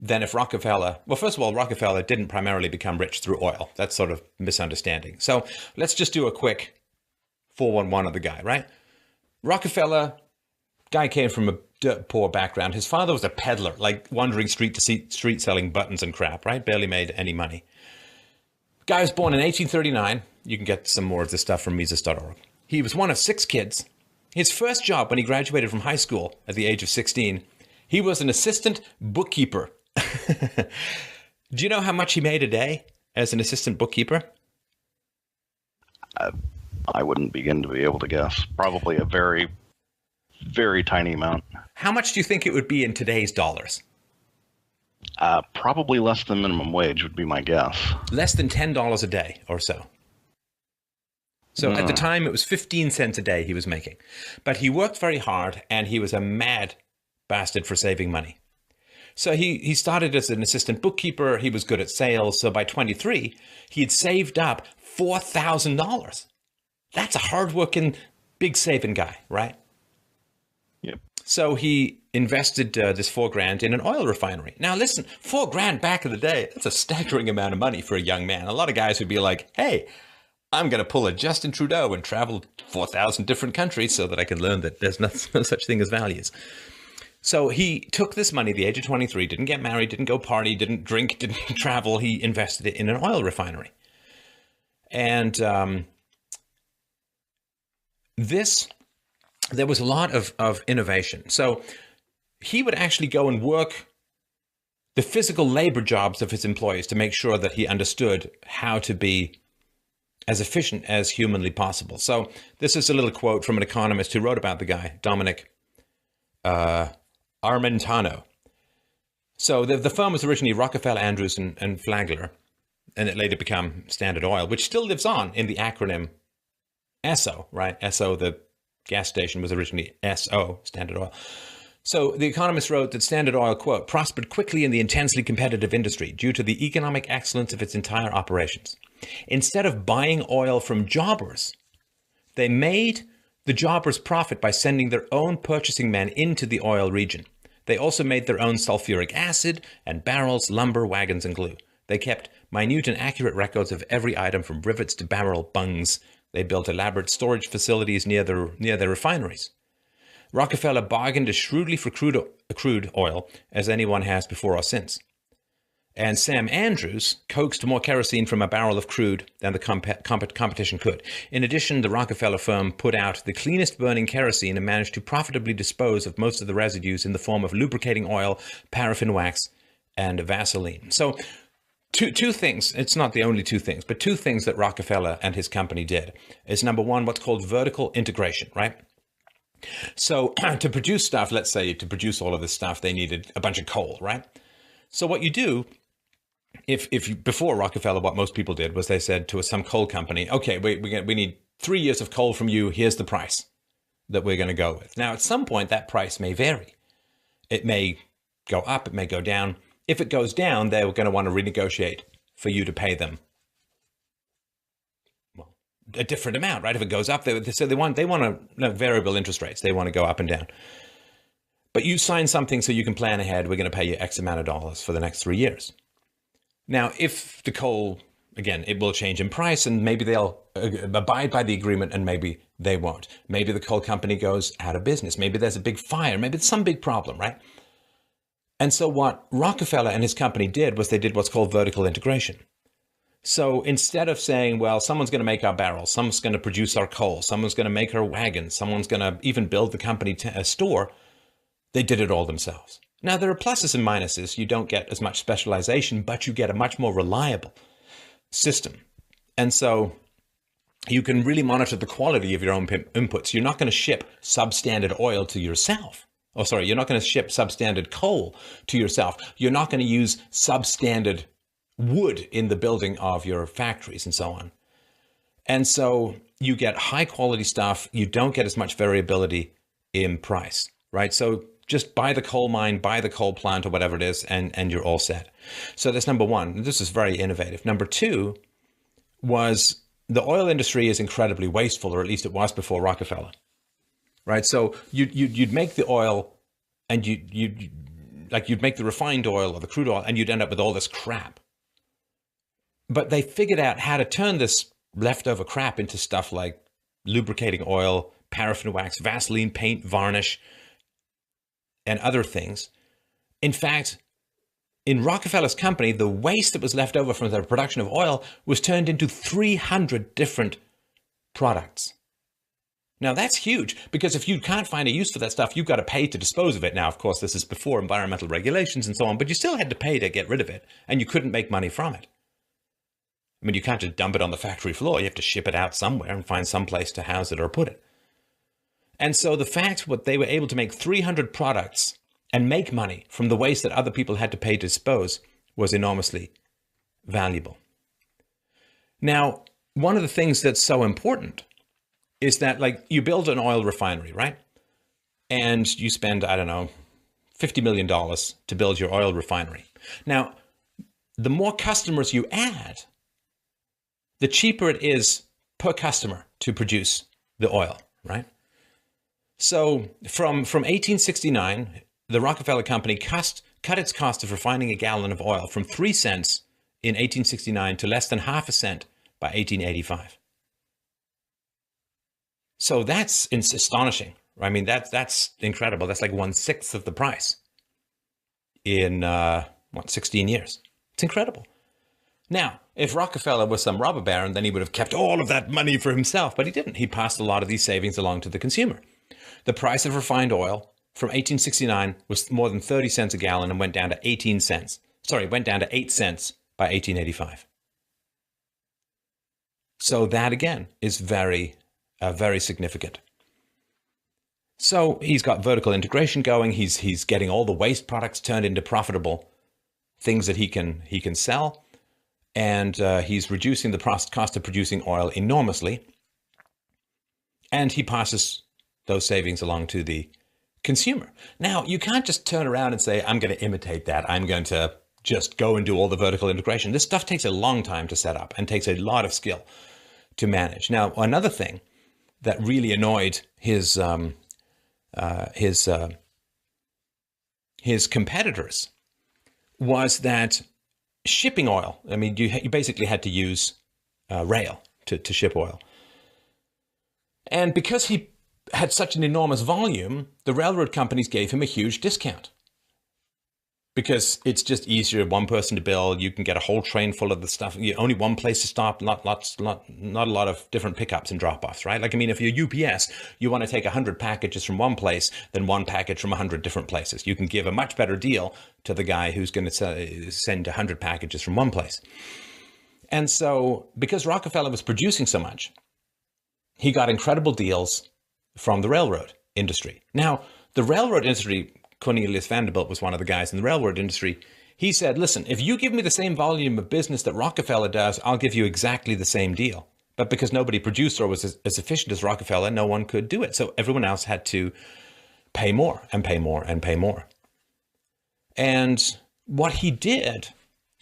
than if Rockefeller, well, first of all, Rockefeller didn't primarily become rich through oil. That's sort of misunderstanding. So let's just do a quick 411 of the guy, right? Rockefeller, guy came from a dirt poor background. His father was a peddler, like wandering street to street selling buttons and crap, right? Barely made any money. Guy was born in 1839. You can get some more of this stuff from Mises.org. He was one of 6 kids. His first job when he graduated from high school at the age of 16, he was an assistant bookkeeper. Do you know how much he made a day as an assistant bookkeeper? I wouldn't begin to be able to guess. Probably a very, very tiny amount. How much do you think it would be in today's dollars? Probably less than minimum wage would be my guess. Less than $10 a day or so. So at the time, it was 15 cents a day he was making. But he worked very hard, and he was a mad bastard for saving money. So he started as an assistant bookkeeper. He was good at sales. So by 23, he had saved up $4,000. That's a hardworking, big saving guy, right? Yep. So he invested this $4,000 in an oil refinery. Now listen, $4,000 back in the day, that's a staggering amount of money for a young man. A lot of guys would be like, hey, I'm going to pull a Justin Trudeau and travel 4,000 different countries so that I can learn that there's no such thing as values. So he took this money at the age of 23, didn't get married, didn't go party, didn't drink, didn't travel. He invested it in an oil refinery. And there was a lot of innovation. So he would actually go and work the physical labor jobs of his employees to make sure that he understood how to be as efficient as humanly possible. So this is a little quote from an economist who wrote about the guy, Dominic Armentano. So the firm was originally Rockefeller, Andrews, and Flagler, and it later became Standard Oil, which still lives on in the acronym SO, right? SO, the gas station, was originally SO, Standard Oil. So the economist wrote that Standard Oil, quote, prospered quickly in the intensely competitive industry due to the economic excellence of its entire operations. Instead of buying oil from jobbers, they made the jobbers profit by sending their own purchasing men into the oil region. They also made their own sulfuric acid and barrels, lumber, wagons, and glue. They kept minute and accurate records of every item from rivets to barrel bungs. They built elaborate storage facilities near their refineries. Rockefeller bargained as shrewdly for crude oil as anyone has before or since. And Sam Andrews coaxed more kerosene from a barrel of crude than the competition could. In addition, the Rockefeller firm put out the cleanest burning kerosene and managed to profitably dispose of most of the residues in the form of lubricating oil, paraffin wax, and Vaseline. So two things, it's not the only two things, but two things that Rockefeller and his company did is, number one, what's called vertical integration, right? So to produce stuff, let's say to produce all of this stuff, they needed a bunch of coal, right? So what you do, before Rockefeller, what most people did was they said to some coal company, okay, we need 3 years of coal from you. Here's the price that we're going to go with. Now, at some point, that price may vary. It may go up. It may go down. If it goes down, they're going to want to renegotiate for you to pay them a different amount, right? If it goes up, they want variable interest rates. They want to go up and down. But you sign something so you can plan ahead. We're going to pay you X amount of dollars for the next 3 years. Now, if the coal, again, it will change in price, and maybe they'll abide by the agreement and maybe they won't. Maybe the coal company goes out of business. Maybe there's a big fire. Maybe it's some big problem, right? And so what Rockefeller and his company did was they did what's called vertical integration. So instead of saying, well, someone's going to make our barrels, someone's going to produce our coal, someone's going to make our wagons, someone's going to even build the company a store, they did it all themselves. Now, there are pluses and minuses. You don't get as much specialization, but you get a much more reliable system. And so you can really monitor the quality of your own inputs. You're not going to ship substandard oil to yourself. Oh, sorry, you're not going to ship substandard coal to yourself. You're not going to use substandard wood in the building of your factories and so on. And so you get high quality stuff. You don't get as much variability in price, right? So just buy the coal mine, buy the coal plant or whatever it is, and you're all set. So that's number one. This is very innovative. Number two was the oil industry is incredibly wasteful, or at least it was before Rockefeller, right? So you'd make the oil and you like you'd make the refined oil or the crude oil and you'd end up with all this crap. But they figured out how to turn this leftover crap into stuff like lubricating oil, paraffin wax, Vaseline, paint, varnish, and other things. In fact, in Rockefeller's company, the waste that was left over from the production of oil was turned into 300 different products. Now, that's huge, because if you can't find a use for that stuff, you've got to pay to dispose of it. Now, of course, this is before environmental regulations and so on, but you still had to pay to get rid of it, and you couldn't make money from it. I mean, you can't just dump it on the factory floor. You have to ship it out somewhere and find some place to house it or put it. And so the fact that they were able to make 300 products and make money from the waste that other people had to pay to dispose was enormously valuable. Now, one of the things that's so important is that, like, you build an oil refinery, right? And you spend, I don't know, $50 million to build your oil refinery. Now, the more customers you add, the cheaper it is per customer to produce the oil, right? So from 1869, the Rockefeller Company cut its cost of refining a gallon of oil from 3 cents in 1869 to less than half a cent by 1885. So that's astonishing. I mean, that's incredible. That's like 1/6 of the price in 16 years. It's incredible. Now, if Rockefeller was some robber baron, then he would have kept all of that money for himself, but he didn't. He passed a lot of these savings along to the consumer. The price of refined oil from 1869 was more than 30 cents a gallon and went down to 18 cents. Sorry, went down to 8 cents by 1885. So that, again, is very significant. So he's got vertical integration going. He's getting all the waste products turned into profitable things that he can sell. And he's reducing the cost of producing oil enormously. And he passes those savings along to the consumer. Now, you can't just turn around and say, I'm going to imitate that. I'm going to just go and do all the vertical integration. This stuff takes a long time to set up and takes a lot of skill to manage. Now, another thing that really annoyed his competitors was that shipping oil, I mean, you basically had to use rail to ship oil. And because he had such an enormous volume, the railroad companies gave him a huge discount. Because it's just easier, one person to build, you can get a whole train full of the stuff, only one place to stop, not a lot of different pickups and drop-offs, right? Like, I mean, if you're UPS, you want to take 100 packages from one place than one package from 100 different places. You can give a much better deal to the guy who's going to send 100 packages from one place. And so, because Rockefeller was producing so much, he got incredible deals from the railroad industry. Now, the railroad industry, Cornelius Vanderbilt was one of the guys in the railroad industry. He said, listen, if you give me the same volume of business that Rockefeller does, I'll give you exactly the same deal. But because nobody produced or was as efficient as Rockefeller, no one could do it. So everyone else had to pay more and pay more and pay more. And what he did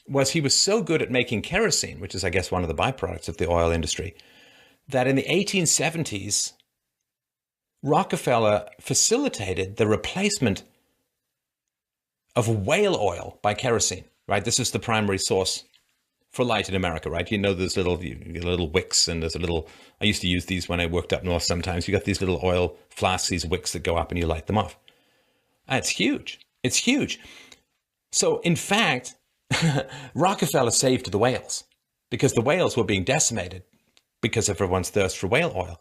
was he was so good at making kerosene, which is, I guess, one of the byproducts of the oil industry, that in the 1870s, Rockefeller facilitated the replacement of whale oil by kerosene, right? This is the primary source for light in America, right? You know, there's little wicks, and there's I used to use these when I worked up north sometimes. You got these little oil flasks, these wicks that go up and you light them off. It's huge. It's huge. So in fact, Rockefeller saved the whales because the whales were being decimated because of everyone's thirst for whale oil.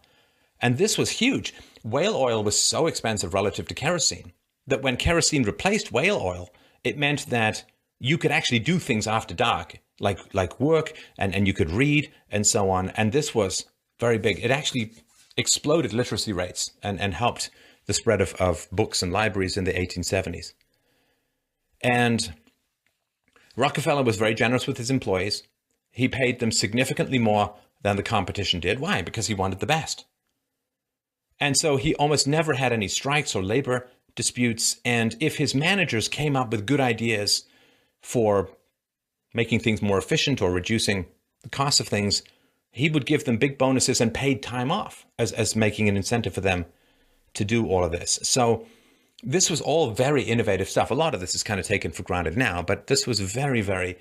And this was huge. Whale oil was so expensive relative to kerosene that when kerosene replaced whale oil, it meant that you could actually do things after dark, like work, and you could read and so on. And this was very big. It actually exploded literacy rates and helped the spread of books and libraries in the 1870s. And Rockefeller was very generous with his employees. He paid them significantly more than the competition did. Why? Because he wanted the best. And so he almost never had any strikes or labor disputes. And if his managers came up with good ideas for making things more efficient or reducing the cost of things, he would give them big bonuses and paid time off as making an incentive for them to do all of this. So This was all very innovative stuff. A lot of this is kind of taken for granted now, but this was very, very